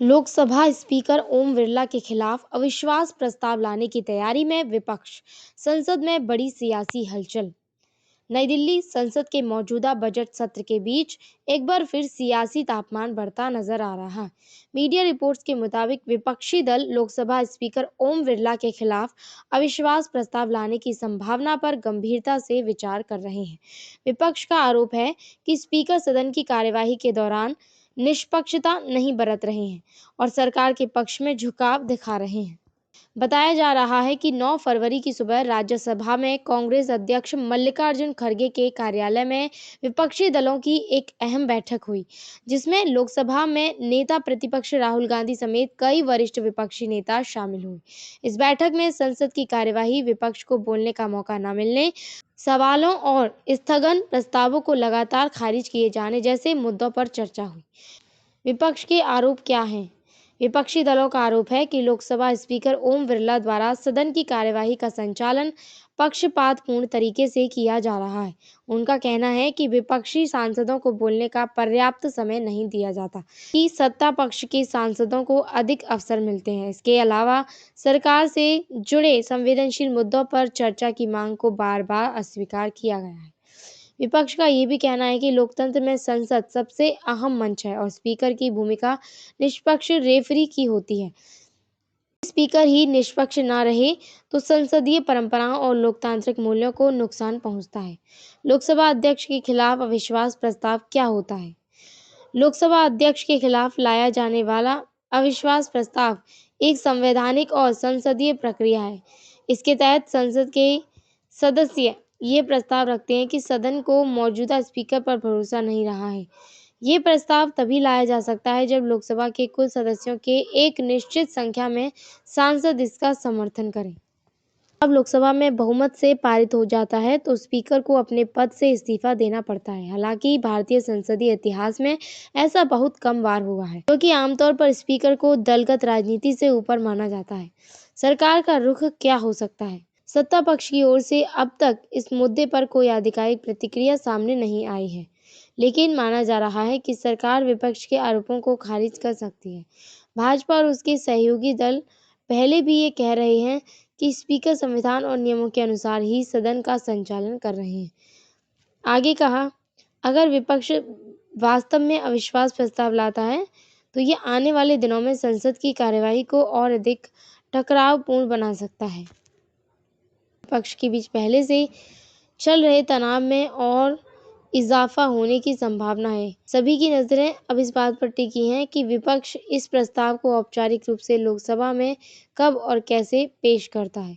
Lok Sabha speaker Om Birla के खिलाफ अविश्वास प्रस्ताव लाने की तैयारी में विपक्ष। संसद में बड़ी सियासी हलचल। नई दिल्ली। संसद के मौजूदा बजट सत्र के बीच एक बार फिर सियासी तापमान बढ़ता नजर आ रहा है। मीडिया रिपोर्ट्स के मुताबिक विपक्षी दल लोकसभा स्पीकर ओम बिरला के खिलाफ अविश्वास प्रस्ताव लाने की संभावना पर गंभीरता से विचार कर रहे हैं। विपक्ष का आरोप है कि स्पीकर सदन की कार्यवाही के दौरान निष्पक्षता नहीं बरत रहे हैं और सरकार के पक्ष में झुकाव दिखा रहे हैं। बताया जा रहा है कि 9 फरवरी की सुबह राज्यसभा में कांग्रेस अध्यक्ष मल्लिकार्जुन खड़गे के कार्यालय में विपक्षी दलों की एक अहम बैठक हुई, जिसमें लोकसभा में नेता प्रतिपक्ष राहुल गांधी समेत कई वरिष्ठ विपक्षी नेता शामिल हुए। इस बैठक में संसद की कार्यवाही, विपक्ष को बोलने का मौका न मिलने, सवालों और स्थगन प्रस्तावों को लगातार खारिज किए जाने जैसे मुद्दों पर चर्चा हुई। विपक्ष के आरोप क्या हैं? विपक्षी दलों का आरोप है कि लोकसभा स्पीकर ओम बिरला द्वारा सदन की कार्यवाही का संचालन पक्षपातपूर्ण तरीके से किया जा रहा है। उनका कहना है कि विपक्षी सांसदों को बोलने का पर्याप्त समय नहीं दिया जाता, कि सत्ता पक्ष के सांसदों को अधिक अवसर मिलते हैं। इसके अलावा सरकार से जुड़े संवेदनशील मुद्दों पर चर्चा की मांग को बार-बार अस्वीकार किया गया है। विपक्ष का ये भी कहना है कि लोकतंत्र में संसद सबसे अहम मंच है और स्पीकर की भूमिका निष्पक्ष रेफरी की होती है। स्पीकर ही निष्पक्ष ना रहे तो संसदीय परंपराओं और लोकतांत्रिक मूल्यों को नुकसान पहुंचता है। लोकसभा अध्यक्ष के खिलाफ अविश्वास प्रस्ताव क्या होता है? लोकसभा अध्यक्ष के खिलाफ लाया जाने वाला अविश्वास प्रस्ताव एक संवैधानिक और संसदीय प्रक्रिया है। इसके तहत संसद के सदस्य ये प्रस्ताव रखते हैं कि सदन को मौजूदा स्पीकर पर भरोसा नहीं रहा है। ये प्रस्ताव तभी लाया जा सकता है जब लोकसभा के कुल सदस्यों के एक निश्चित संख्या में सांसद इसका समर्थन करें। अब लोकसभा में बहुमत से पारित हो जाता है तो स्पीकर को अपने पद से इस्तीफा देना पड़ता है। हालांकि भारतीय संसदीय इतिहास में ऐसा बहुत कम बार हुआ है, क्योंकि आमतौर पर स्पीकर को दलगत राजनीति से ऊपर माना जाता है। सरकार का रुख क्या हो सकता है? सत्ता पक्ष की ओर से अब तक इस मुद्दे पर कोई आधिकारिक प्रतिक्रिया सामने नहीं आई है, लेकिन माना जा रहा है कि सरकार विपक्ष के आरोपों को खारिज कर सकती है। भाजपा और उसके सहयोगी दल पहले भी ये कह रहे हैं कि स्पीकर संविधान और नियमों के अनुसार ही सदन का संचालन कर रहे हैं। आगे कहा, अगर विपक्ष वास्तव में अविश्वास प्रस्ताव लाता है तो ये आने वाले दिनों में संसद की कार्यवाही को और अधिक टकरावपूर्ण बना सकता है। पक्ष के बीच पहले से चल रहे तनाव में और इजाफा होने की संभावना है। सभी की नजरें अब इस बात पर टिकी हैं कि विपक्ष इस प्रस्ताव को औपचारिक रूप से लोकसभा में कब और कैसे पेश करता है।